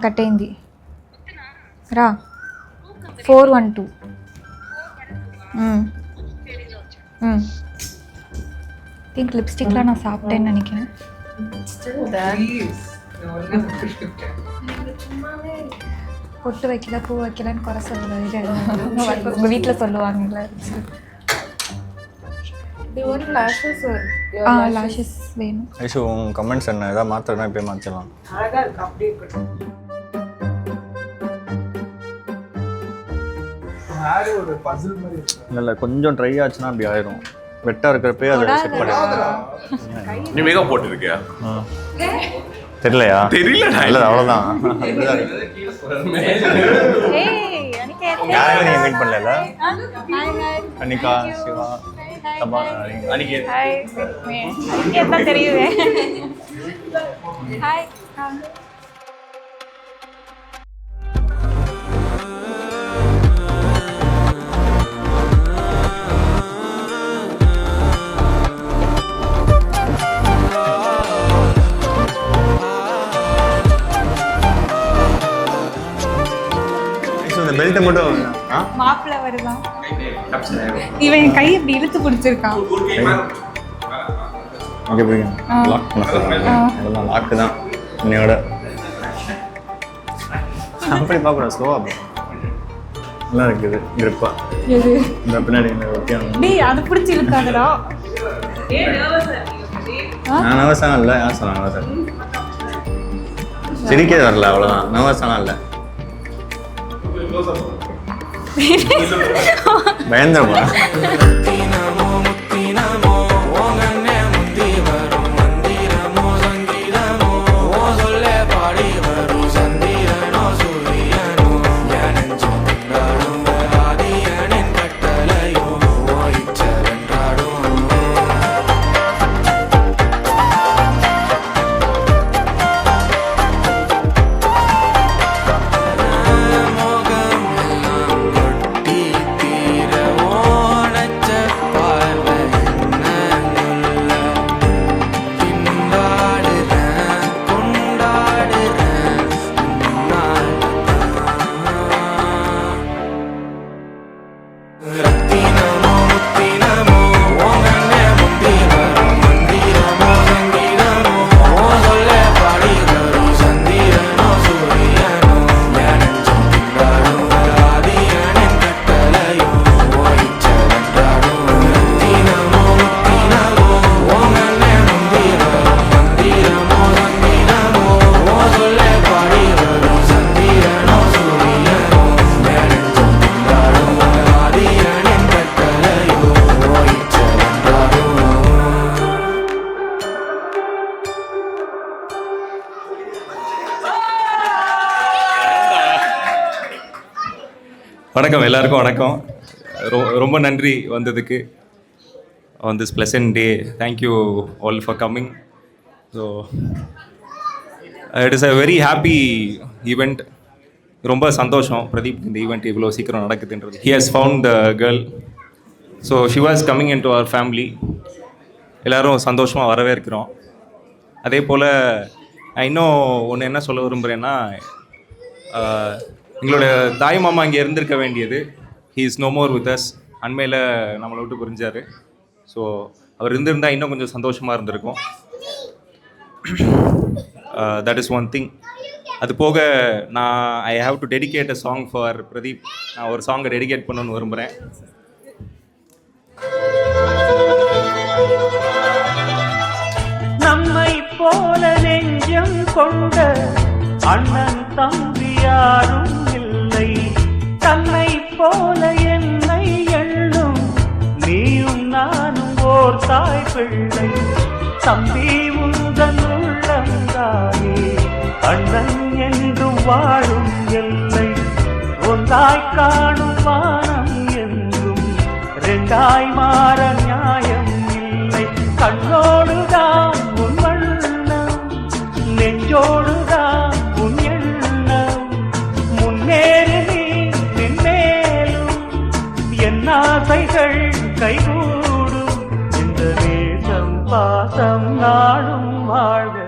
Cut అయింది. రా 412. Think லிப்ஸ்டிக்லாம் நான் சாப்பிட்டேன்னு நினைக்கிறேன். பொட்டு வைக்கல பூ வைக்கலன்னு குறை சொல்லுவாங்க. உங்கள் வீட்டில் சொல்லுவாங்கல்ல. லாஷஸ் வேணும். ஐஷு உன் கமெண்ட்ஸ் என்ன? ஏதாவது மாற்றணும் இப்போயே மாற்றலாம். அழகாக இருக்கு அப்படியே இருக்கட்டும். ஒரு பசில் மாதிரி இருக்கு. இல்லை கொஞ்சம் ட்ரை ஆச்சுன்னா அப்படி ஆயிரும். வெட்டாக இருக்கிறப்பே அதை செட் பண்ணிடலாம். நீ மேக்கப் போட்டுருக்கியா? தெரியலையா? தெரியல. இல்லை அவ்வளோதான். யாரையும் நீங்கள் மீட் பண்ணல? அன்னிகா, சிவா, தபா, எல்லாம் தெரியுது. ஹாய். பெல்ட் மட்டும் மாப்பிள்ள வருதான். இவன் கை இப்படி இழுத்து பிடிச்சிருக்கான். ஓகே பிடிக்கும். லாக் பண்ண சொல்லுங்க. லாக்கு தான் இன்னையோட. அப்படி பார்க்குறேன் ஸ்லோவாக நல்லா இருக்குது. கிரிப்பா இந்த பின்னாடி அது பிடிச்சி இழுக்காதடா. நான் நவசானம் இல்லை. யார் சொன்னா நவசானம்? சிரிக்கே வரல, அவ்வளோதான். நவசானம் இல்லை. பயந்துருப்பா. வணக்கம் எல்லாருக்கும் வணக்கம். ரொம்ப நன்றி வந்ததுக்கு on this pleasant day. Thank you all for coming. So it is a very happy event. ரொம்ப சந்தோஷம் பிரதீப் இந்த ஈவெண்ட் இவ்வளோ சீக்கிரம் நடக்குதுன்றது. He has found the girl. So she was coming into our family. எல்லோரும் சந்தோஷமாக வரவே இருக்கிறோம். அதே போல் நான் இன்னும் ஒன்று என்ன சொல்ல விரும்புகிறேன்னா, எங்களோட தாய் மாமா இங்கே இருந்திருக்க வேண்டியது. He is no more with us. அண்மையில் நம்மளை விட்டு புரிஞ்சார். ஸோ அவர் இருந்திருந்தால் இன்னும் கொஞ்சம் சந்தோஷமாக இருந்திருக்கும். That is one thing. அது போக நான் I have to dedicate a song for Pradeep. நான் ஒரு சாங்கை டெடிகேட் பண்ணணும்னு விரும்புகிறேன். நம்மை போல நெஞ்சம் கொண்ட அண்ணன் தம்பி யாரும் இல்லை. தன்னை போல என்னை எண்ணும் நீயும் நானும் ஓர் தாய் பிள்ளை. தம்பி உந்தன் உள்ளந்தாயே அண்ணன் என்றும் வாழும் எல்லை. ஒன்றாய் காணும் வானம் என்றும் ரெண்டாய் மாற நியாயம் இல்லை. கண்ணோடுதான் உன் வண்ணம், நெஞ்சோடுதான் உன் எண்ணம். முன்னேறி நீ நின்மேலும் என் ஆசைகள் கைகூடும். இந்த நேசம் பாசம் நாடும் வாழ்க.